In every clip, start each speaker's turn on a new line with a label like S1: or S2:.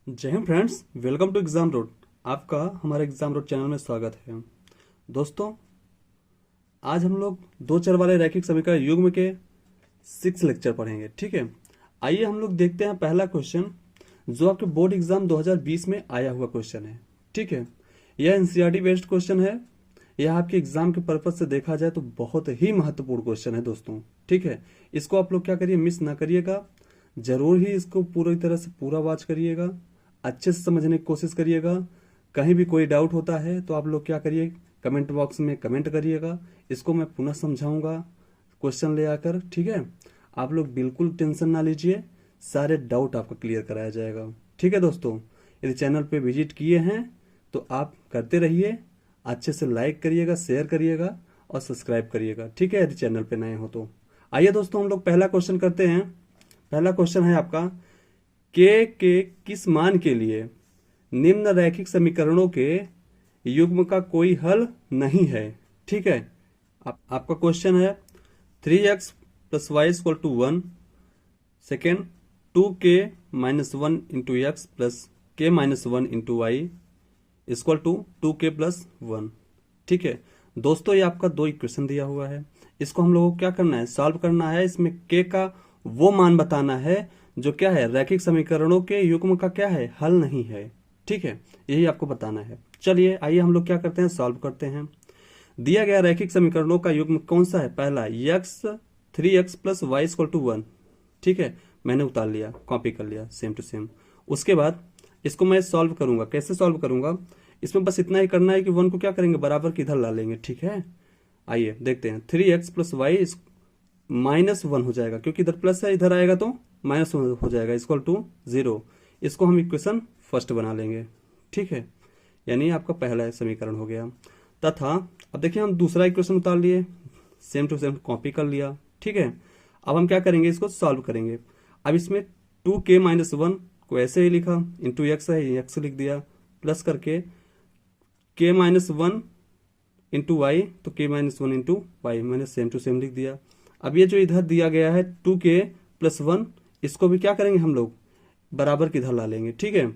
S1: जय हिंद friends, welcome to exam road. आपका हमारे एग्जाम रोड चैनल में स्वागत है। दोस्तों, आज हम लोग दो चर वाले रैखिक समीकरण युग्म के 6 लेक्चर पढ़ेंगे। ठीक है, आइए हम लोग देखते हैं पहला क्वेश्चन, जो आपके बोर्ड एग्जाम 2020 में आया हुआ क्वेश्चन है। ठीक है, यह एनसीईआरटी बेस्ड क्वेश्चन है। यह आपके एग्जाम के पर्पज से देखा जाए तो बहुत ही महत्वपूर्ण क्वेश्चन है दोस्तों। ठीक है, इसको आप लोग क्या करिए, मिस ना करिएगा, जरूर ही इसको पूरी तरह से पूरा वॉच करिएगा, अच्छे से समझने की कोशिश करिएगा। कहीं भी कोई डाउट होता है तो आप लोग क्या करिए, कमेंट बॉक्स में कमेंट करिएगा। इसको मैं पुनः समझाऊंगा क्वेश्चन ले आकर। ठीक है, आप लोग बिल्कुल टेंशन ना लीजिए, सारे डाउट आपको क्लियर कराया जाएगा। ठीक है दोस्तों, यदि चैनल पे विजिट किए हैं तो आप करते रहिए, अच्छे से लाइक करिएगा, शेयर करिएगा और सब्सक्राइब करिएगा। ठीक है, यदि चैनल पे नए हो तो। आइए दोस्तों, हम लोग पहला क्वेश्चन करते हैं। पहला क्वेश्चन है आपका, के किस मान के लिए निम्न रैखिक समीकरणों के युग्म का कोई हल नहीं है। ठीक है, आपका क्वेश्चन है 3x plus y equal to 1। Second, 2k minus 1 into x plus k minus 1 into y equal to 2k plus 1। ठीक है दोस्तों, ये आपका दो इक्वेशन दिया हुआ है। इसको हम लोगों को क्या करना है, सॉल्व करना है। इसमें k का वो मान बताना है जो क्या है, रैखिक समीकरणों के युग्म का क्या है, हल नहीं है। ठीक है, यही आपको बताना है। चलिए आइए हम लोग क्या करते हैं, सॉल्व करते हैं। दिया गया रैखिक समीकरणों का युग्म कौन सा है, पहला x 3x plus y equal to 1। ठीक है, मैंने उतार लिया, कॉपी कर लिया सेम टू सेम। उसके बाद इसको मैं सॉल्व करूंगा। कैसे सॉल्व करूंगा, इसमें बस इतना ही करना है कि 1 को क्या करेंगे, बराबर की इधर ला लेंगे। ठीक है, आइए देखते हैं। 3x प्लस वाई माइनस 1 हो जाएगा, क्योंकि इधर प्लस है, इधर आएगा तो माइनस हो जाएगा, इक्वल टू 0। इसको हम इक्वेशन फर्स्ट बना लेंगे। ठीक है, यानी आपका पहला समीकरण हो गया। तथा अब देखिए, हम दूसरा इक्वेशन उतार लिए, सेम टू सेम कॉपी कर लिया। ठीक है, अब हम क्या करेंगे, इसको सॉल्व करेंगे। अब इसमें 2k माइनस 1 को ऐसे ही लिखा, इंटू एक्स है, एक्स लिख दिया, प्लस करके k माइनस 1 इंटू वाई, तो k माइनस 1 इंटू वाई मैंने सेम टू सेम लिख दिया। अब ये जो इधर दिया गया है 2k प्लस 1, इसको भी क्या करेंगे, हम लोग बराबर की इधर ला लेंगे। ठीक है,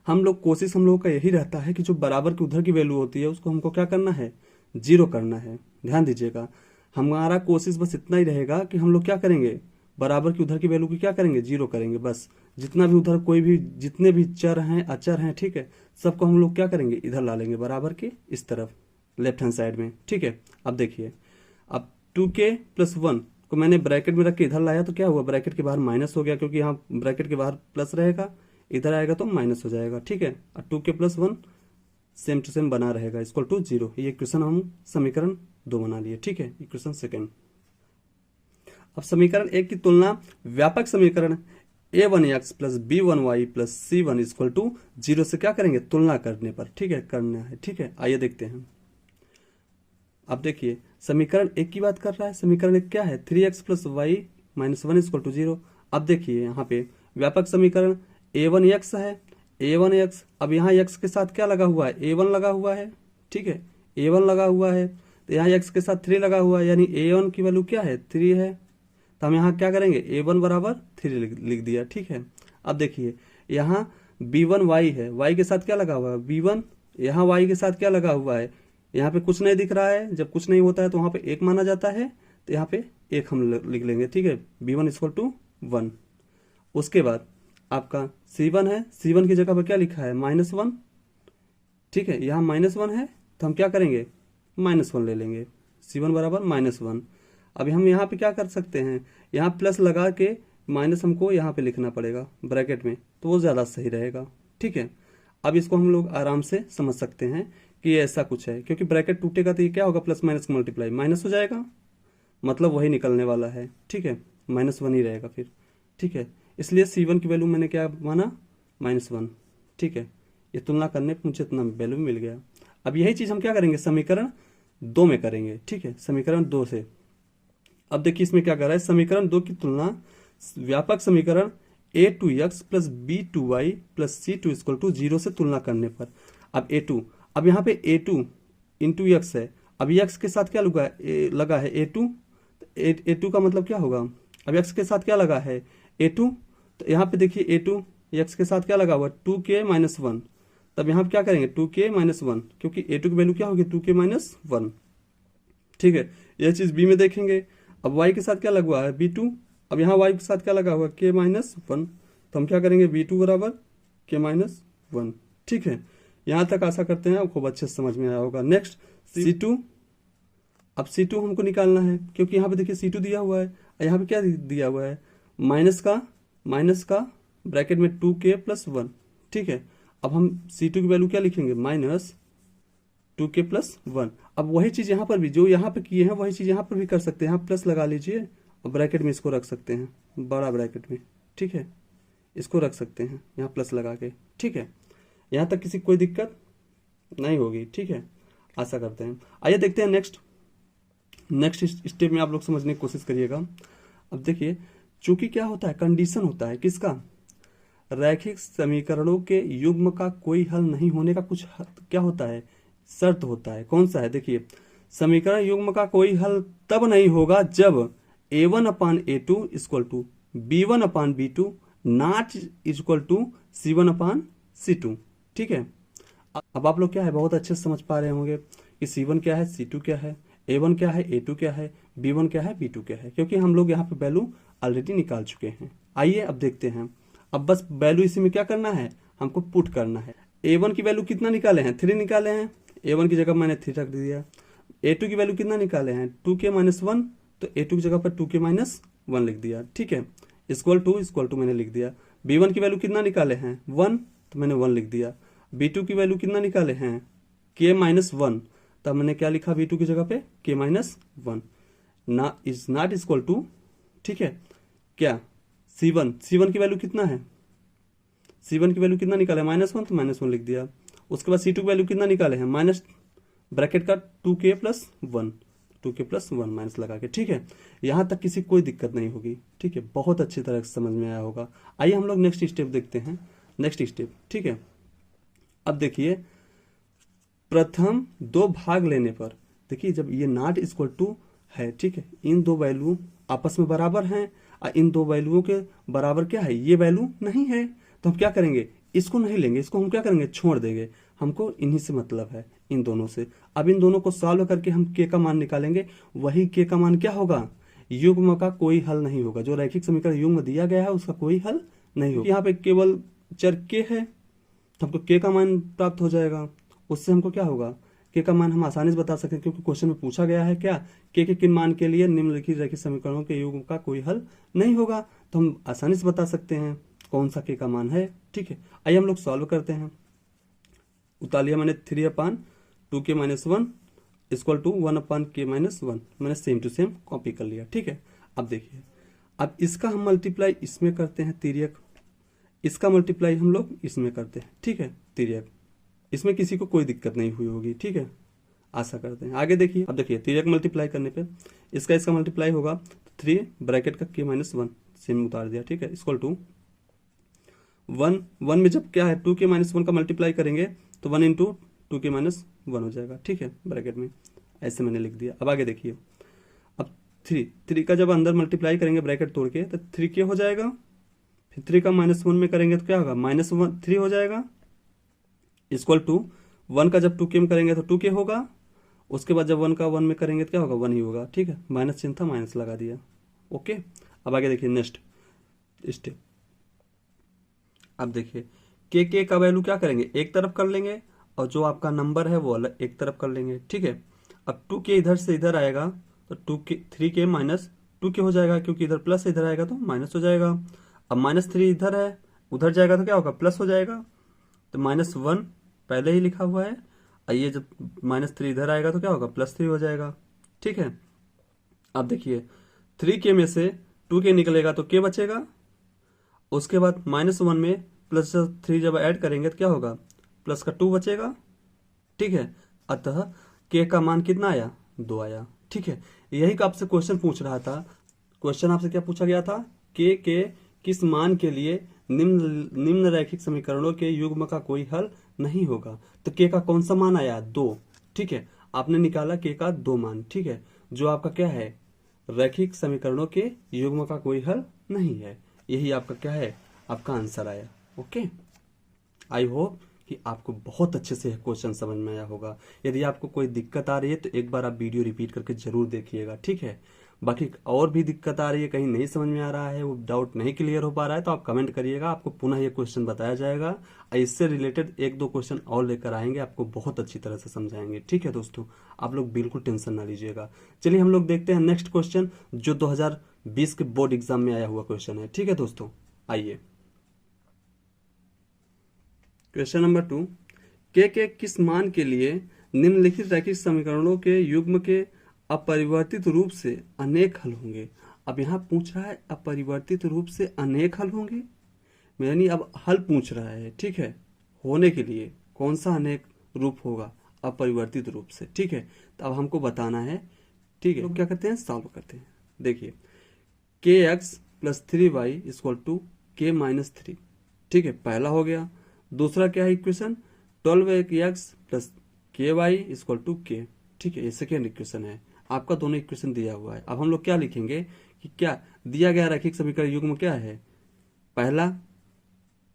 S1: हम लोग का यही रहता है कि जो बराबर की उधर की वैल्यू होती है उसको हमको क्या करना है, 0 करना है। ध्यान दीजिएगा, हमारा कोशिश बस इतना ही रहेगा कि हम लोग क्या करेंगे, बराबर की उधर की वैल्यू की क्या करेंगे, 0 करेंगे। बस जितना भी उधर कोई भी जितने भी चर हैं, अचर हैं, ठीक है, सबको हम लोग क्या करेंगे, इधर ला लेंगे, बराबर के इस तरफ, लेफ्ट हैंड साइड में। ठीक है, अब देखिए, अब 2k प्लस 1 को मैंने ब्रैकेट में रख के इधर लाया तो क्या हुआ, ब्रैकेट के बाहर माइनस हो गया, क्योंकि यहाँ ब्रैकेट के बाहर प्लस रहेगा, इधर आएगा तो माइनस हो जाएगा। ठीक है, और 2k plus 1 same to same बना रहेगा, इक्वल टू 0। ये इक्वेशन हम समीकरण 2 बना लिए। ठीक है, इक्वेशन सेकेंड। अब समीकरण 1 की तुलना व्यापक समीकरण a1x plus b1y plus c1 equal to 0 से क्या करेंगे, तुलना करने पर। ठीक है, करना है। ठीक है, आइए देखते हैं। अब देखिए, समीकरण 1 की बात कर रहा है। समीकरण 1 क्या है, 3x plus y minus 1 equal to 0। अब देखिए यहाँ पे व्यापक समीकरण a1x है, a1x। अब यहाँ x के साथ क्या लगा हुआ है, a1 लगा हुआ है। ठीक है, a1 लगा हुआ है, तो यहाँ x के साथ 3 लगा हुआ है, यानी a1 की वैल्यू क्या है, 3 है। तो हम यहाँ क्या करेंगे, a1 बराबर 3 लिख दिया। ठीक है, अब देखिए यहाँ b1y है, y के साथ क्या लगा हुआ है, b1। यहाँ y के साथ क्या लगा हुआ है, यहाँ पे कुछ नहीं दिख रहा है। जब कुछ नहीं होता है तो वहां पे 1 माना जाता है, तो यहाँ पे 1 हम लिख लेंगे। ठीक है, b1 इक्वल टू 1। उसके बाद आपका c1 है, c1 की जगह पर क्या लिखा है, -1। ठीक है, यहाँ -1 है, तो हम क्या करेंगे, -1 ले लेंगे, c1 बराबर -1। अब हम यहाँ पे क्या कर सकते हैं, यहाँ प्लस लगा के माइनस हमको यहाँ पे लिखना पड़ेगा ब्रैकेट में, तो वो ज्यादा सही रहेगा। ठीक है, अब इसको हम लोग आराम से समझ सकते हैं कि ये ऐसा कुछ है, क्योंकि ब्रैकेट टूटेगा तो ये क्या होगा, प्लस माइनस मल्टीप्लाई माइनस हो जाएगा, मतलब वही निकलने वाला है। ठीक है, -1 ही रहेगा फिर। ठीक है, इसलिए c1 की वैल्यू मैंने क्या माना, -1। ठीक है, ये तुलना करने पर मुझे इतना वैल्यू मिल गया। अब यही चीज हम क्या करेंगे, समीकरण 2 में करेंगे। ठीक है, समीकरण 2 से अब देखिए इसमें क्या कर रहा है, समीकरण 2 की तुलना व्यापक समीकरण a2x plus b2y plus c2 equal to 0 से तुलना करने पर। अब a2, अब यहाँ पे a2 इंटू एक्स है। अब x के साथ क्या लगा है a2, a2 का मतलब क्या होगा, अब x के साथ क्या लगा है a2, तो यहाँ पे देखिए a2 एक्स के साथ क्या लगा हुआ है 2k माइनस 1, तब यहाँ पे क्या करेंगे 2k माइनस 1, क्योंकि a2 की वैल्यू क्या होगी 2k माइनस 1। ठीक है, यह चीज b में देखेंगे। अब y के साथ क्या लगा हुआ है b2, अब यहाँ y के साथ क्या लगा हुआ है k माइनस 1, तो हम क्या करेंगे b2 बराबर k माइनस 1। ठीक है, यहाँ तक आशा करते हैं आपको अच्छे से समझ में आया होगा। नेक्स्ट c2, अब c2 हमको निकालना है, क्योंकि यहाँ पे देखिए c2 दिया हुआ है, यहाँ पे क्या दिया हुआ है माइनस का ब्रैकेट में 2k प्लस 1। ठीक है, अब हम c2 की वैल्यू क्या लिखेंगे माइनस 2k प्लस 1। अब वही चीज यहाँ पर भी जो यहाँ पे किए हैं वही चीज यहाँ पर भी कर सकते हैं, यहाँ प्लस लगा लीजिए और ब्रैकेट में इसको रख सकते हैं बड़ा ब्रैकेट में। ठीक है, इसको रख सकते हैं यहाँ प्लस लगा के। ठीक है, यहाँ तक किसी कोई दिक्कत नहीं होगी। ठीक है, आशा करते हैं। आइए देखते हैं नेक्स्ट स्टेप में आप लोग समझने की कोशिश करिएगा। अब देखिए, चूंकि क्या होता है कंडीशन होता है किसका, रैखिक समीकरणों के युग्म का कोई हल नहीं होने का कुछ क्या होता है शर्त होता है। कौन सा है, देखिए समीकरण युग्म का कोई हल तब नहीं होगा जब a1 upon a2 equal to b1 upon b2 not equal to c1 upon c2। ठीक है, अब आप लोग क्या है बहुत अच्छे से समझ पा रहे होंगे कि c1 क्या है, c2 क्या है, a1 क्या है, a2 क्या है, b1 क्या है, b2 क्या है, क्योंकि हम लोग यहाँ पे वैल्यू ऑलरेडी निकाल चुके हैं। आइए अब देखते हैं। अब बस वैल्यू इसी में क्या करना है, हमको पुट करना है। a1 की वैल्यू कितना निकाले हैं 3 निकाले हैं, a1 की जगह मैंने 3 रख दिया। a2 की वैल्यू कितना निकाले हैं 2k माइनस 1, तो a2 की जगह पर 2k माइनस 1 लिख दिया। ठीक है, इक्वल टू मैंने लिख दिया। b1 की वैल्यू कितना निकाले हैं 1, तो मैंने 1 लिख दिया। b2 की वैल्यू कितना निकाले हैं k माइनस 1, तब मैंने क्या लिखा b2 की जगह पे k माइनस 1 ना इज नॉट इक्वल टू। ठीक है, क्या c1 की वैल्यू कितना है, c1 की वैल्यू कितना निकाले -1, तो -1 लिख दिया। उसके बाद c2 की वैल्यू कितना निकाले हैं माइनस ब्रैकेट का 2k प्लस 1 माइनस लगा के। ठीक है, यहां तक किसी कोई दिक्कत नहीं होगी। ठीक है, बहुत अच्छी तरह से समझ में आया होगा। आइए हम लोग नेक्स्ट स्टेप देखते हैं। नेक्स्ट स्टेप, ठीक है, अब देखिए प्रथम दो भाग लेने पर, देखिए जब ये नॉट इक्वल टू है, ठीक है, इन दो वैल्यू आपस में बराबर हैं और इन दो वैल्यूओं के बराबर क्या है ये वैल्यू नहीं है, तो हम क्या करेंगे इसको नहीं लेंगे, इसको हम क्या करेंगे छोड़ देंगे। हमको इन्हीं से मतलब है, इन दोनों से। अब इन दोनों को सॉल्व करके हम के का मान निकालेंगे। वही के का मान क्या होगा, युग्म का कोई हल नहीं होगा। जो रैखिक समीकरण युग्म दिया गया है उसका कोई हल नहीं होगा। यहाँ पे केवल चर के है, तो हमको के का मान प्राप्त हो जाएगा। उससे हमको क्या होगा, के का मान हम आसानी से बता सकते हैं, क्योंकि क्वेश्चन में पूछा गया है क्या के किन मान के लिए निम्नलिखित रैखिक समीकरणों के युग्म का कोई हल नहीं होगा, तो हम आसानी से बता सकते हैं कौन सा के का मान है। ठीक है, आइए हम लोग सॉल्व करते हैं। उतार लिया मैंने 3/2k minus 1 equal to 1/k minus 1, मैंने सेम टू सेम कॉपी कर लिया। ठीक है, अब देखिए, अब इसका हम मल्टीप्लाई इसमें करते हैं तिर्यक, इसका मल्टीप्लाई हम लोग इसमें करते हैं। ठीक है, तिर्यक, इसमें किसी को कोई दिक्कत नहीं हुई होगी। ठीक है, आशा करते हैं। आगे देखिए, अब देखिए तिर्यक मल्टीप्लाई करने पे इसका मल्टीप्लाई होगा 3 ब्रैकेट का k माइनस 1 सेम उतार दिया। ठीक है, इक्वल टू 1 में जब क्या है 2k माइनस 1 का मल्टीप्लाई करेंगे तो 1 इंटू 2k माइनस 1 हो जाएगा। ठीक है, ब्रैकेट में ऐसे मैंने लिख दिया। अब आगे देखिए, अब 3 का जब अंदर मल्टीप्लाई करेंगे ब्रैकेट तोड़ के तो 3k हो जाएगा, फिर 3 का -1 में करेंगे तो क्या होगा -3 हो जाएगा, इक्वल टू 1 का जब 2k में करेंगे तो 2k होगा। उसके बाद जब 1 का 1 में करेंगे तो क्या होगा 1 ही होगा। ठीक है, माइनस चिन्ह था माइनस लगा दिया। ओके, अब आगे देखिए नेक्स्ट स्टेप। अब देखिए के का वैल्यू क्या करेंगे एक तरफ कर लेंगे और जो आपका नंबर है वो अलग एक तरफ कर लेंगे। ठीक है, अब 2k इधर से इधर आएगा तो 3k माइनस 2k हो जाएगा, क्योंकि इधर प्लस इधर आएगा तो माइनस हो जाएगा। अब -3 इधर है, उधर जाएगा तो क्या होगा प्लस हो जाएगा, तो -1 पहले ही लिखा हुआ है, और ये जब -3 इधर आएगा तो क्या होगा +3 हो जाएगा। ठीक है, अब देखिए 3k में से 2k निकलेगा तो k बचेगा। उसके बाद -1 में +3 जब ऐड करेंगे तो क्या होगा प्लस का 2 बचेगा। ठीक है, अतः k का मान कितना आया 2 आया। ठीक है, यही का आपसे क्वेश्चन पूछ रहा था। क्वेश्चन आपसे क्या पूछा गया था, k के किस मान के लिए निम्न रैखिक समीकरणों के युग्म का कोई हल नहीं होगा। तो k का कौन सा मान आया 2। ठीक है, आपने निकाला k का 2 मान। ठीक है, जो आपका क्या है रैखिक समीकरणों के युग्म का कोई हल नहीं है। यही आपका क्या है आपका आंसर आया। ओके, आई होप कि आपको बहुत अच्छे से क्वेश्चन समझ में आया होगा। यदि आपको कोई दिक्कत आ रही है तो एक बार आप वीडियो रिपीट करके जरूर देखिएगा, ठीक है। बाकी और भी दिक्कत आ रही है, कहीं नहीं समझ में आ रहा है, वो डाउट नहीं क्लियर हो पा रहा है, तो आप कमेंट करिएगा, आपको पुनः ये क्वेश्चन बताया जाएगा। इससे रिलेटेड एक दो क्वेश्चन और लेकर आएंगे, आपको बहुत अच्छी तरह से समझाएंगे, ठीक है दोस्तों। आप लोग बिल्कुल टेंशन ना लीजिएगा। चलिए हम लोग देखते हैं नेक्स्ट क्वेश्चन, जो 2020 के बोर्ड एग्जाम में आया हुआ क्वेश्चन है, ठीक है दोस्तों। आइए क्वेश्चन नंबर 2, के किस मान के लिए निम्नलिखित रैखिक समीकरणों के युग्म के अपरिवर्तित रूप से अनेक हल होंगे। अब यहाँ पूछ रहा है अपरिवर्तित रूप से अनेक हल होंगे, यानी अब हल पूछ रहा है, ठीक है। होने के लिए कौन सा अनेक रूप होगा अपरिवर्तित रूप से, ठीक है। तो अब हमको बताना है, ठीक है। तो क्या करते हैं, सॉल्व करते हैं। देखिए k x plus 3y equal to k minus 3, ठीक है, पहला हो गया। दूसरा क्या है equation, 12x plus k y equal to k, ठीक है, ये सेकेंड इक्वेशन है। आपका दोनों इक्वेशन दिया हुआ है। अब हम लोग क्या लिखेंगे कि क्या दिया गया रैखिक समीकरण युग्म क्या है, पहला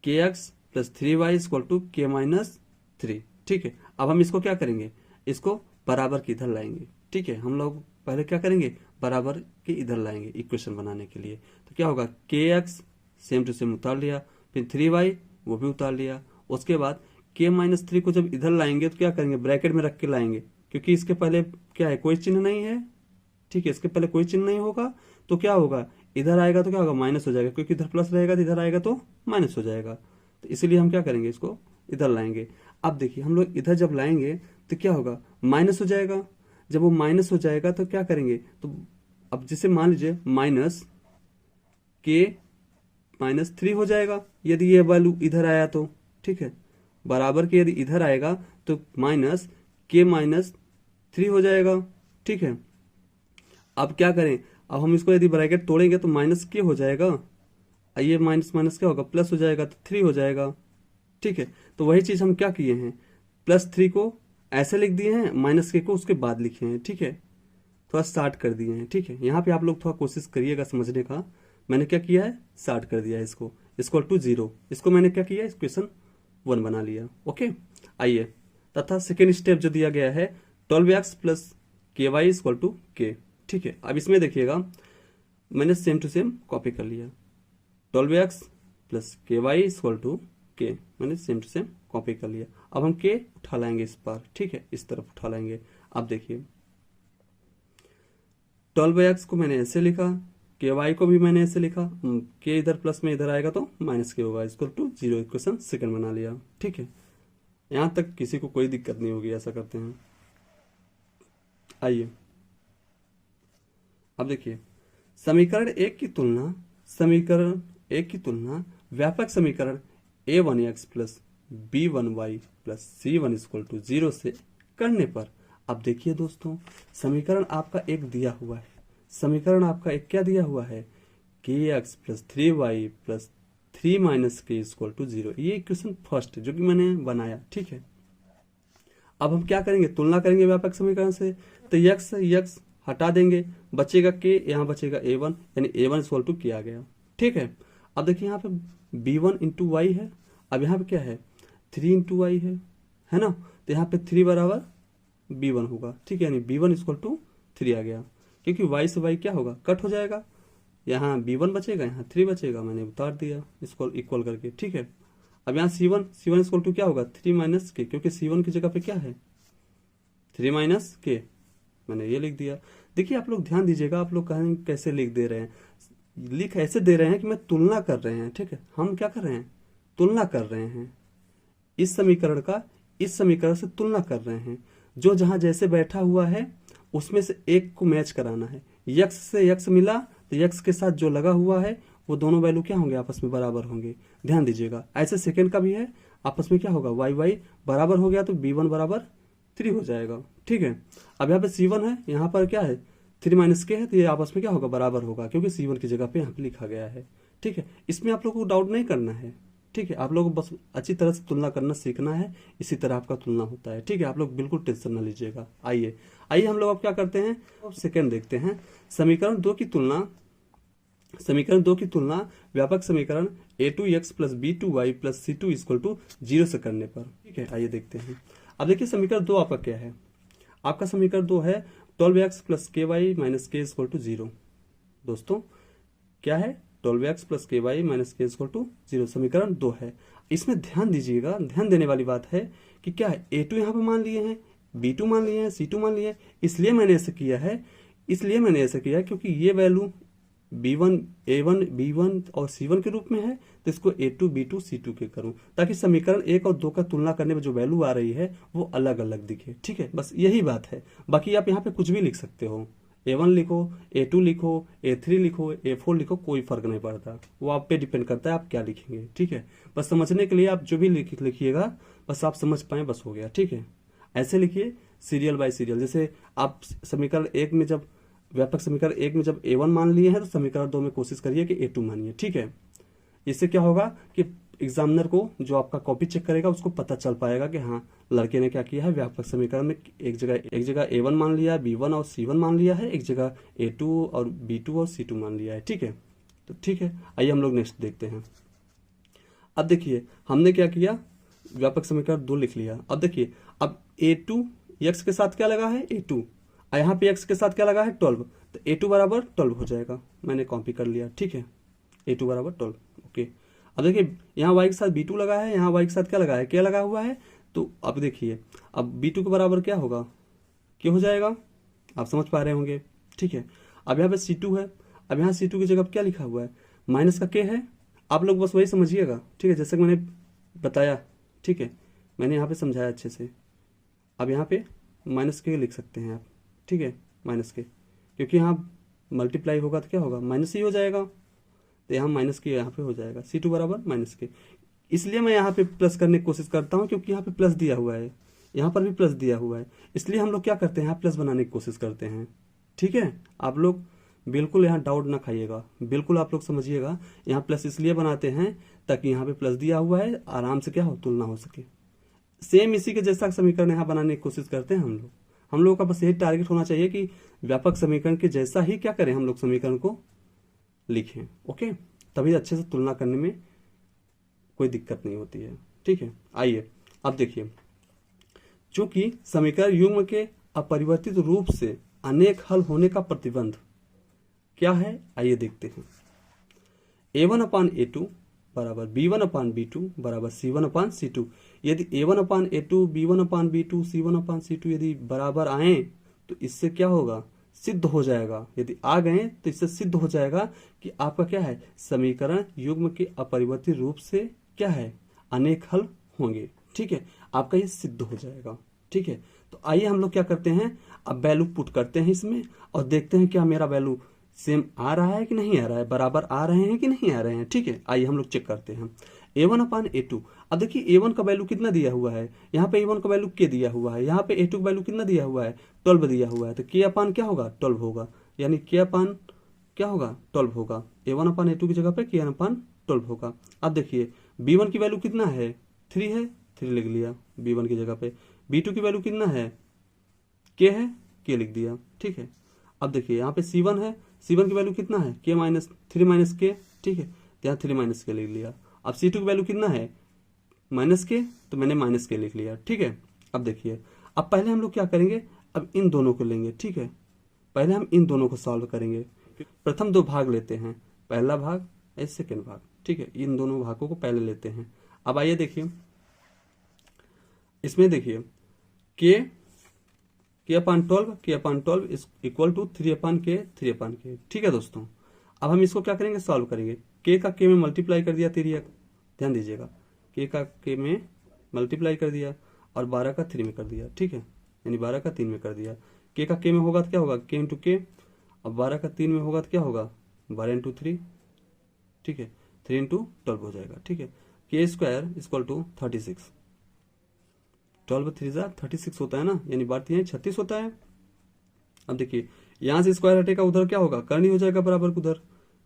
S1: k x plus 3y equal to k minus 3, ठीक है। अब हम इसको क्या करेंगे, इसको बराबर के इधर लाएंगे, ठीक है। हम लोग पहले क्या करेंगे, बराबर के इधर लाएंगे इक्वेशन बनाने के लिए। तो क्या होगा, के एक्स सेम टू सेम उतार लिया, फिर 3y वो भी उतार लिया। उसके बाद के माइनस 3 को जब इधर लाएंगे तो क्या करेंगे, ब्रैकेट में रख के लाएंगे, क्योंकि इसके पहले क्या है, कोई चिन्ह नहीं है, ठीक है। इसके पहले कोई चिन्ह नहीं होगा तो क्या होगा, इधर आएगा तो क्या होगा, माइनस हो जाएगा, क्योंकि इधर प्लस रहेगा तो इधर आएगा तो माइनस हो जाएगा। तो इसीलिए हम क्या करेंगे, इसको इधर लाएंगे। अब देखिए हम लोग इधर जब लाएंगे तो क्या होगा, माइनस हो जाएगा। जब वो माइनस हो जाएगा तो क्या करेंगे, तो अब जैसे मान लीजिए माइनस के माइनस 3 हो जाएगा, यदि ये वैल्यू इधर आया तो, ठीक है। बराबर के यदि इधर आएगा तो माइनस के माइनस 3 हो जाएगा, ठीक है। अब क्या करें, अब हम इसको यदि ब्रैकेट तोड़ेंगे तो माइनस के हो जाएगा, ये माइनस माइनस क्या होगा, प्लस हो जाएगा, तो 3 हो जाएगा, ठीक है। तो वही चीज हम क्या किए हैं, +3 को ऐसे लिख दिए हैं, माइनस के को उसके बाद लिखे हैं, ठीक है। थोड़ा स्टार्ट कर दिए हैं, ठीक है। यहाँ पे आप लोग थोड़ा कोशिश करिएगा समझने का। मैंने क्या किया है, स्टार्ट कर दिया है इसको, इक्वल टू 0, इसको मैंने क्या किया, इक्वेशन 1 बना लिया, ओके। आइए, तथा सेकेंड स्टेप जो दिया गया है 12x plus k y equal to k, ठीक है। अब इसमें देखिएगा मैंने सेम टू सेम कॉपी कर लिया, 12x plus k y equal to के, मैंने सेम टू सेम कॉपी कर लिया। अब हम के उठा लाएंगे इस पर, ठीक है, इस तरफ उठा लाएंगे। अब देखिए 12x को मैंने ऐसे लिखा, के वाई को भी मैंने ऐसे लिखा, के इधर प्लस में इधर आएगा तो माइनस के होगा, इक्वल टू 0, इक्वेशन सेकंड बना लिया, ठीक है। यहां तक किसी को कोई दिक्कत नहीं होगी, ऐसा करते हैं। आइए अब देखिए समीकरण एक की तुलना व्यापक समीकरण a1x plus b1y plus c1 equal to 0 से करने पर, अब देखिए दोस्तों समीकरण आपका एक दिया हुआ है, समीकरण आपका एक क्या दिया हुआ है, के x plus 3y plus 3 minus के इक्वल टू 0, ये इक्वेशन फर्स्ट जो कि मैंने बनाया, ठीक है। अब हम क्या करेंगे, तुलना करेंगे व्यापक समीकरण से, तो यक्स हटा देंगे, बचेगा के, यहाँ बचेगा a1, यानी a1 इक्वल टू के आ गया, ठीक है। अब देखिए यहाँ पे b1 इंटू वाई है, अब यहाँ पे क्या है 3 इंटू वाई है ना, तो यहाँ पे 3 बराबर b1 होगा, ठीक है, यानी b1 इक्वल टू 3 आ गया, क्योंकि y से y क्या होगा, कट हो जाएगा, यहाँ b1 बचेगा, यहाँ 3 बचेगा, मैंने उतार दिया इसको इक्वल करके, ठीक है। अब यहाँ c1 इक्वल टू क्या होगा 3 माइनस के, क्योंकि c1 की जगह पे क्या है 3 माइनस के, मैंने ये लिख दिया। देखिए आप लोग ध्यान दीजिएगा, आप लोग कहेंगे कैसे लिख दे रहे हैं, लिख ऐसे दे रहे हैं कि मैं तुलना कर रहे हैं, ठीक है। हम क्या कर रहे हैं, तुलना कर रहे हैं, इस समीकरण का इस समीकरण से तुलना कर रहे हैं, जो जहां जैसे बैठा हुआ है उसमें से एक को मैच कराना है। यक्स से यक्स मिला तो यक्स के साथ जो लगा हुआ है वो दोनों वैल्यू क्या होंगे, आपस में बराबर होंगे, ध्यान दीजिएगा। ऐसे सेकंड का भी है, आपस में क्या होगा y बराबर हो गया तो b1 बराबर 3 हो जाएगा, ठीक है। अब यहाँ पे c1 है, यहाँ पर क्या है 3 माइनस के है, तो ये आपस में क्या होगा, बराबर होगा, क्योंकि c1 की जगह पे यहाँ पे लिखा गया है, ठीक है। इसमें आप लोग को डाउट नहीं करना है, ठीक है। आप लोग को बस अच्छी तरह से तुलना करना सीखना है, इसी तरह आपका तुलना होता है, ठीक है। आप लोग बिल्कुल टेंशन न लीजिएगा। आइए हम लोग अब क्या करते हैं, सेकंड देखते हैं, समीकरण 2 की तुलना समीकरण 2 की तुलना व्यापक समीकरण a2x plus b2y plus c2 equal to 0 से करने पर। ठीक है, आइए देखते हैं। अब देखिए समीकरण 2 आपका क्या है। आपका समीकरण 2 है 12x plus k Y minus के इक्वल टू 0। दोस्तों क्या है, 12x plus k Y minus के इक्वल टू 0 समीकरण 2 है। इसमें ध्यान दीजिएगा, ध्यान देने वाली बात है कि क्या है, a2 यहाँ पे मान लिए हैं, b2 मान लिए हैं, c2 मान लिए हैं। इसलिए मैंने ऐसा किया है क्योंकि ये वैल्यू b1 a1 b1 और c1 के रूप में है, तो इसको a2 b2 c2 के करूं ताकि समीकरण 1 और 2 का तुलना करने में जो वैल्यू आ रही है वो अलग अलग दिखे। ठीक है, बस यही बात है। बाकी आप यहाँ पे कुछ भी लिख सकते हो, a1 लिखो, a2 लिखो, a3 लिखो, a4 लिखो, कोई फर्क नहीं पड़ता, वो आप पे डिपेंड करता है आप क्या लिखेंगे। ठीक है, बस समझने के लिए आप जो भी लिखिएगा बस आप समझ पाए बस हो गया। ठीक है, ऐसे लिखिए सीरियल बाय सीरियल। जैसे आप समीकरण 1 में जब व्यापक समीकरण 1 में जब a1 मान लिए हैं तो समीकरण 2 में कोशिश करिए कि a2 मानिए। ठीक है, इससे क्या होगा कि एग्जामिनर को जो आपका कॉपी चेक करेगा उसको पता चल पाएगा कि हाँ लड़के ने क्या किया है, व्यापक समीकरण में एक जगह a1 मान लिया है, b1 और c1 मान लिया है, एक जगह a2 और b2 और c2 मान लिया है। ठीक है, तो ठीक है, आइए हम लोग नेक्स्ट देखते हैं। अब देखिए हमने क्या किया, व्यापक समीकरण 2 लिख लिया। अब देखिए अब a2 x के साथ क्या लगा है, a2, यहाँ पे x के साथ क्या लगा है 12, तो a2 बराबर 12 हो जाएगा। मैंने कॉपी कर लिया। ठीक है, a2 बराबर 12। ओके, अब देखिए यहाँ y के साथ b2 लगा है, यहाँ y के साथ क्या लगा है, क्या लगा हुआ है। तो अब देखिए अब b2 के बराबर क्या होगा, क्या हो जाएगा, आप समझ पा रहे होंगे। ठीक है, अब यहाँ पे c2 है, अब यहाँ c2 की जगह क्या लिखा हुआ है, माइनस का k है। आप लोग बस वही समझिएगा। ठीक है, जैसे कि मैंने बताया, ठीक है, मैंने यहाँ पे समझाया अच्छे से। अब यहाँ पे माइनस के लिख सकते हैं आप। ठीक है, माइनस के, क्योंकि यहाँ मल्टीप्लाई होगा तो क्या होगा, माइनस ही हो जाएगा, तो यहाँ माइनस के यहाँ पे हो जाएगा c2 बराबर माइनस के। इसलिए मैं यहाँ पे प्लस करने की कोशिश करता हूँ क्योंकि यहाँ पे प्लस दिया हुआ है, यहाँ पर भी प्लस दिया हुआ है, इसलिए हम लोग क्या करते हैं, यहाँ प्लस बनाने की कोशिश करते हैं। ठीक है, आप लोग बिल्कुल यहाँ डाउट ना खाइएगा, बिल्कुल आप लोग समझिएगा। यहाँ प्लस इसलिए बनाते हैं ताकि यहाँ पे प्लस दिया हुआ है, आराम से क्या हो, तुलना हो सके। सेम इसी के जैसा समीकरण यहाँ बनाने की कोशिश करते हैं हम लोग का बस यही टारगेट होना चाहिए कि व्यापक समीकरण के जैसा ही क्या करें, हम लोग समीकरण को लिखें। ओके, तभी अच्छे से तुलना करने में कोई दिक्कत नहीं होती है। ठीक है, आइए अब देखिए, चूंकि समीकरण युग्म के अपरिवर्तित रूप से अनेक हल होने का प्रतिबंध क्या है, आइए देखते हैं। a1 अपान a2 बराबर b1 अपान b2 बराबर c1 अपान c2। यदि a1 upon a2 b1 upon b2 c1 upon c2 यदि बराबर आए तो इससे क्या होगा, सिद्ध हो जाएगा। यदि आ गए तो इससे सिद्ध हो जाएगा कि आपका क्या है, समीकरण युग्म के अपरिवर्तित रूप से क्या है, अनेक हल होंगे। ठीक है, आपका ये सिद्ध हो जाएगा। ठीक है, तो आइए हम लोग क्या करते हैं, अब वैल्यू पुट करते हैं इसमें और देखते हैं क्या मेरा वैल्यू सेम आ रहा है कि नहीं आ रहा है, बराबर आ रहे हैं कि नहीं आ रहे हैं। ठीक है, आइए हम लोग चेक करते हैं। a1 अपान a2, अब देखिए a1 का वैल्यू कितना दिया हुआ है, यहाँ पे a1 का वैल्यू k दिया हुआ है, यहाँ पे a2 का वैल्यू कितना दिया हुआ है, 12 दिया हुआ है, तो k अपान क्या होगा, 12 होगा, यानी k अपान क्या होगा, 12 होगा। a1 अपान a2 की जगह पे k अपान 12 होगा। अब देखिए b1 की वैल्यू कितना है, 3 है, 3 लिख लिया b1 की जगह पे। b2 की वैल्यू कितना है, k है, k लिख दिया। ठीक है, अब देखिए यहाँ पे c1 है, c1 की वैल्यू कितना है, k माइनस 3 माइनस k। ठीक है, तो यहाँ 3 माइनस के लिख लिया। अब c2 की वैल्यू कितना है, माइनस के, तो मैंने माइनस के लिख लिया। ठीक है, अब देखिए अब पहले हम लोग क्या करेंगे, अब इन दोनों को लेंगे। ठीक है, पहले हम इन दोनों को सॉल्व करेंगे। प्रथम दो भाग लेते हैं, पहला भाग और सेकेंड भाग। ठीक है, इन दोनों भागों को पहले लेते हैं। अब आइए देखिए, इसमें देखिए k upon 12 is equal to 3 upon k. ठीक है दोस्तों, अब हम इसको क्या करेंगे, सॉल्व करेंगे। k का k में मल्टीप्लाई कर दिया, 3, ध्यान दीजिएगा, k का k में मल्टीप्लाई कर दिया और 12 का 3 में कर दिया। ठीक है, यानी 12 का 3 में कर दिया। k का k में होगा तो क्या होगा, k इंटू के, अब 12 का 3 में होगा तो क्या होगा, 12 इंटू 3। ठीक है, 3 इंटू 12 हो जाएगा। ठीक है, k स्क्वायर इक्वल टू 36, 12 3 36 होता है ना, यानी बात 36 होता है। अब देखिए यहाँ से स्क्वायर हटेगा, उधर क्या होगा, कर्ण ही हो जाएगा बराबर उधर,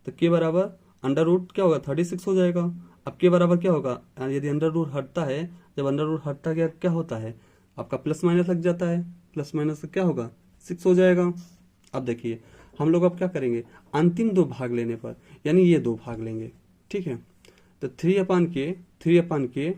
S1: तो k बराबर अंडर रूट क्या होगा, 36 हो जाएगा। अब k बराबर क्या होगा, यदि अंडर रूट हटता है, जब अंडर रूट हटता है क्या होता है, आपका प्लस माइनस लग जाता है, प्लस माइनस क्या होगा, 6 हो जाएगा। अब देखिए हम लोग अब क्या करेंगे, अंतिम दो भाग लेने पर, यानी ये दो भाग लेंगे, ठीक है। तो 3/k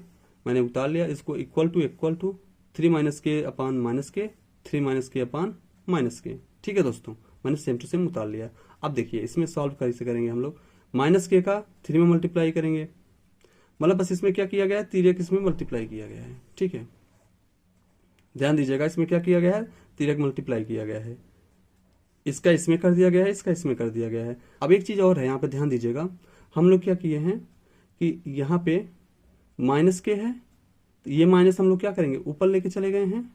S1: मैंने उतार लिया, इसको equal to 3 - k upon -k, 3 - k upon -k, ठीक है दोस्तों, मैंने सेम टू सेम उतार लिया। अब देखिए इसमें सॉल्व कैसे करेंगे हम लोग, -k का 3 में मल्टीप्लाई करेंगे, मतलब बस इसमें क्या किया गया है, 3 इसमें मल्टीप्लाई किया गया है, ठीक है। ध्यान दीजिएगा, इसमें क्या किया गया है, 3 मल्टीप्लाई किया गया है, इसका इसमें कर दिया गया है, इसका इसमें कर दिया गया है। अब एक चीज और है यहाँ पे ध्यान दीजिएगा, हम लोग क्या किए हैं कि यहाँ पे -k है, तो ये माइनस हम लोग क्या करेंगे, ऊपर लेके चले गए हैं,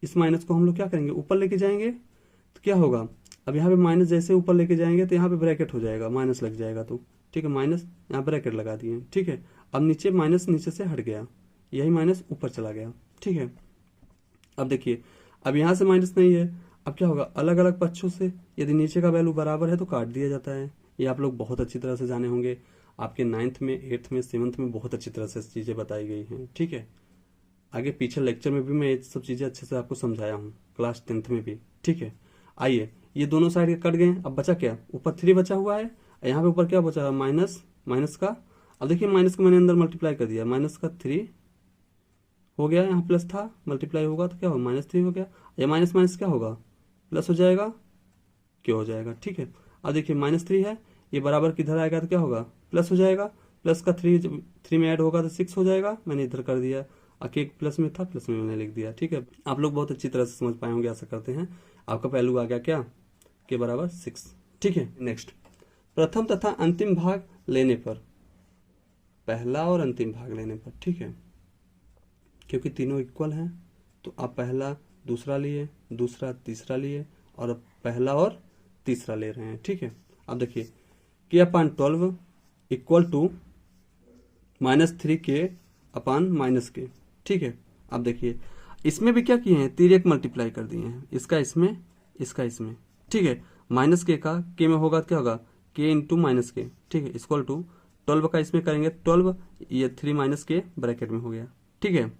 S1: इस माइनस को हम लोग क्या करेंगे, ऊपर लेके जाएंगे, तो क्या होगा, अब यहाँ पे माइनस जैसे ऊपर लेके जाएंगे तो यहाँ पे ब्रैकेट हो जाएगा, माइनस लग जाएगा, तो ठीक है, माइनस यहाँ ब्रैकेट लगा दिए, ठीक है। अब नीचे माइनस नीचे से हट गया, यही माइनस ऊपर चला गया, ठीक है। अब देखिए, अब यहाँ से माइनस नहीं है, अब क्या होगा, अलग अलग पक्षों से यदि नीचे का वैल्यू बराबर है तो काट दिया जाता है। ये आप लोग बहुत अच्छी तरह से जाने होंगे, आपके 9th में 8th में 7th में बहुत अच्छी तरह से चीजें बताई गई हैं, ठीक है। आगे पीछे लेक्चर में भी मैं ये सब चीजें अच्छे से आपको समझाया हूँ, क्लास 10th में भी, ठीक है। आइए, ये दोनों साइड के कट गए, अब बचा क्या, ऊपर 3 बचा हुआ है, यहाँ पे ऊपर क्या बचा है, माइनस का। अब देखिए माइनस को मैंने अंदर मल्टीप्लाई कर दिया, माइनस का 3 हो गया, यहाँ प्लस था, मल्टीप्लाई होगा तो क्या होगा, -3 हो गया, या माइनस माइनस क्या होगा, प्लस हो जाएगा, क्या हो जाएगा, ठीक है। अब देखिए -3 है, ये बराबर किधर आएगा तो क्या होगा, प्लस हो जाएगा, प्लस का 3 में ऐड होगा तो 6 हो जाएगा, मैंने इधर कर दिया, केक प्लस में था, प्लस में मैंने लिख दिया, ठीक है। आप लोग बहुत अच्छी तरह से समझ पाए होंगे, आशा करते हैं। आपका पहलू आ गया क्या, के बराबर 6, ठीक है। नेक्स्ट, प्रथम तथा अंतिम भाग लेने पर, पहला और अंतिम भाग लेने पर, ठीक है, क्योंकि तीनों इक्वल हैं तो आप पहला दूसरा लिए, दूसरा तीसरा लिए, और अब पहला और तीसरा ले रहे हैं, ठीक है। अब देखिए k/12 equal to -3k upon -k, ठीक है। अब देखिए इसमें भी क्या किए हैं, 3 मल्टीप्लाई कर दिए हैं, इसका इसमें, इसका इसमें, ठीक है। -k का k में होगा तो क्या होगा, k इंटू -k, ठीक है, इक्वल टू 12 का इसमें करेंगे 12, ये 3 - k ब्रैकेट में हो गया, ठीक है।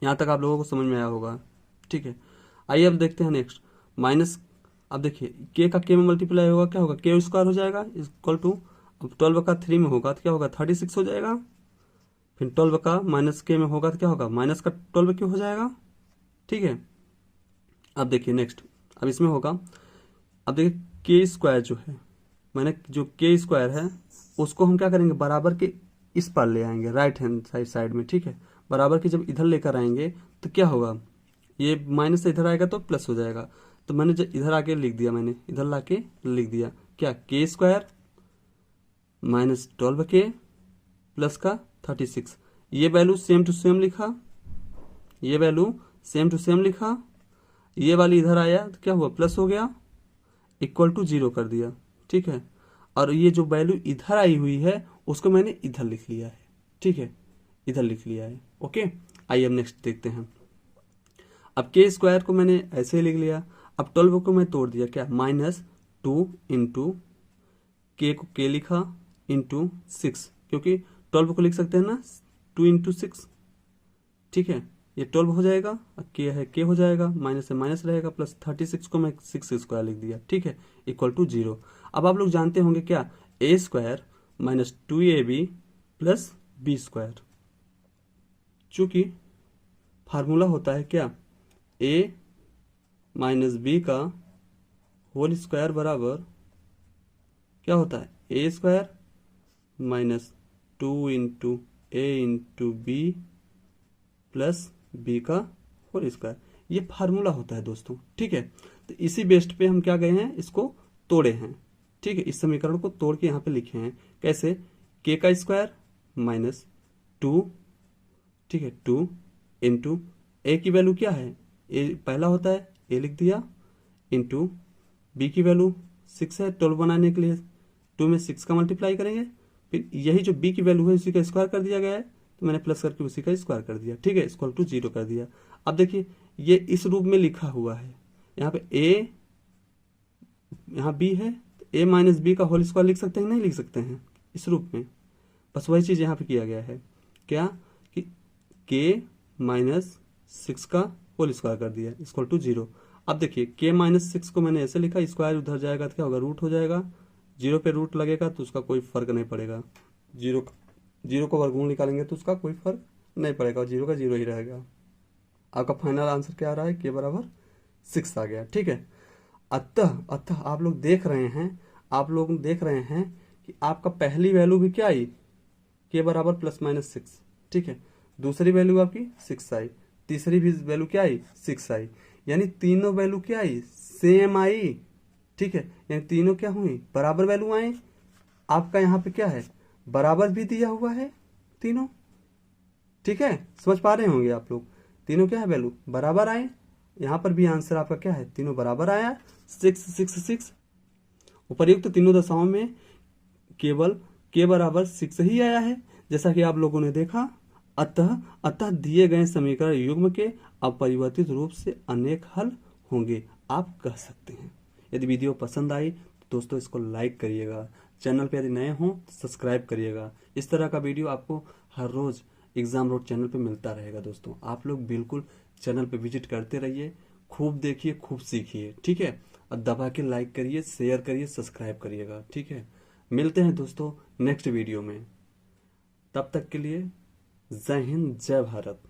S1: यहाँ तक आप लोगों को समझ में आया होगा, ठीक है। आइए अब देखते हैं नेक्स्ट, माइनस, अब देखिए k का k में मल्टीप्लाई होगा, क्या होगा, k स्क्वायर हो जाएगा, इक्वल टू, अब 12 का 3 में होगा तो क्या होगा, 36 हो जाएगा, फिर 12 का -k में होगा तो क्या होगा, माइनस का 12 क्यों हो जाएगा, ठीक है। अब देखिए नेक्स्ट, अब इसमें होगा, अब देखिए k स्क्वायर जो है, मैंने जो k स्क्वायर है उसको हम क्या करेंगे, बराबर के इस पर ले आएंगे, राइट हैंड साइड में, ठीक है। बराबर की जब इधर लेकर आएंगे तो क्या होगा, ये माइनस से इधर आएगा तो प्लस हो जाएगा, तो मैंने जब इधर आके लिख दिया, मैंने इधर लाके लिख दिया क्या, k स्क्वायर -12k प्लस का 36, ये वैल्यू सेम टू सेम लिखा, ये वैल्यू सेम टू सेम लिखा, ये वाली इधर आया तो क्या हुआ, प्लस हो गया, इक्वल टू 0 कर दिया, ठीक है। और ये जो वैल्यू इधर आई हुई है उसको मैंने इधर लिख लिया है, ठीक है, इधर लिख लिया है, ओके। आइए अब नेक्स्ट देखते हैं, अब k स्क्वायर को मैंने ऐसे ही लिख लिया, अब 12 को मैं तोड़ दिया, क्या, -2 इंटू k को k लिखा इंटू 6, क्योंकि 12 को लिख सकते हैं ना 2 इंटू 6, ठीक है, ये 12 हो जाएगा, k है k हो जाएगा, माइनस से माइनस रहेगा, प्लस 36 को मैं 6 स्क्वायर लिख दिया, ठीक है, इक्वल टू 0। अब आप लोग जानते होंगे क्या, a square -2ab plus b square, चूंकि फार्मूला होता है क्या, a माइनस बी का होल स्क्वायर बराबर क्या होता है, a स्क्वायर -2 into a into b plus b का होल स्क्वायर, ये फार्मूला होता है दोस्तों, ठीक है। तो इसी बेस्ड पे हम क्या गए हैं, इसको तोड़े हैं, ठीक है, इस समीकरण को तोड़ के यहाँ पे लिखे हैं, कैसे, k का स्क्वायर -2, ठीक है, 2 इंटू a की वैल्यू क्या है, a पहला होता है, a लिख दिया, इंटू b की वैल्यू 6 है, 12 बनाने के लिए 2 में 6 का मल्टीप्लाई करेंगे, फिर यही जो b की वैल्यू है उसी का स्क्वायर कर दिया गया है, तो मैंने प्लस करके उसी का स्क्वायर कर दिया, ठीक है, इक्वल टू 0 कर दिया। अब देखिए ये इस रूप में लिखा हुआ है, यहाँ पे a, यहाँ b है, तो a माइनस बी का होल स्क्वायर लिख सकते हैं, नहीं लिख सकते हैं इस रूप में, बस वही चीज यहाँ पे किया गया है, क्या कि k -6 का होल स्क्वायर कर दिया, इक्वल टू 0। अब देखिए k-6 को मैंने ऐसे लिखा, स्क्वायर उधर जाएगा तो क्या होगा, रूट हो जाएगा। 0 पे रूट लगेगा तो उसका कोई फर्क नहीं पड़ेगा। जीरो को वर्गमूल निकालेंगे तो उसका कोई फर्क नहीं पड़ेगा, 0 का 0 ही रहेगा। आपका फाइनल आंसर क्या आ रहा है, k बराबर 6 आ गया। ठीक है, अतः आप लोग देख रहे हैं कि आपका पहली वैल्यू भी क्या आई, k बराबर +-6। ठीक है, दूसरी वैल्यू आपकी 6 आई, तीसरी भी वैल्यू क्या आई, 6 आई, यानी तीनों वैल्यू क्या आई, सेम आई। ठीक है, यानी तीनों क्या हुई, बराबर वैल्यू आई। आपका यहाँ पे क्या है, बराबर भी दिया हुआ है तीनों। ठीक है, समझ पा रहे होंगे आप लोग, तीनों क्या है, वैल्यू बराबर आए। यहाँ पर भी आंसर आपका क्या है, तीनों बराबर आया, 6 6 6। उपर्युक्त तीनों दशाओं में केवल k बराबर 6 ही आया है, जैसा कि आप लोगों ने देखा। अतः दिए गए समीकरण युग्म के अपरिवर्तित रूप से अनेक हल होंगे, आप कह सकते हैं। यदि वीडियो पसंद आई तो दोस्तों इसको लाइक करिएगा, चैनल पे यदि नए हों तो सब्सक्राइब करिएगा। इस तरह का वीडियो आपको हर रोज एग्जाम रोड चैनल पे मिलता रहेगा। दोस्तों आप लोग बिल्कुल चैनल पे विजिट करते रहिए, खूब देखिए, खूब सीखिए। ठीक है, और दबा के लाइक करिए, शेयर करिए, सब्सक्राइब करिएगा। ठीक है, मिलते हैं दोस्तों नेक्स्ट वीडियो में। तब तक के लिए जय हिंद, जय भारत।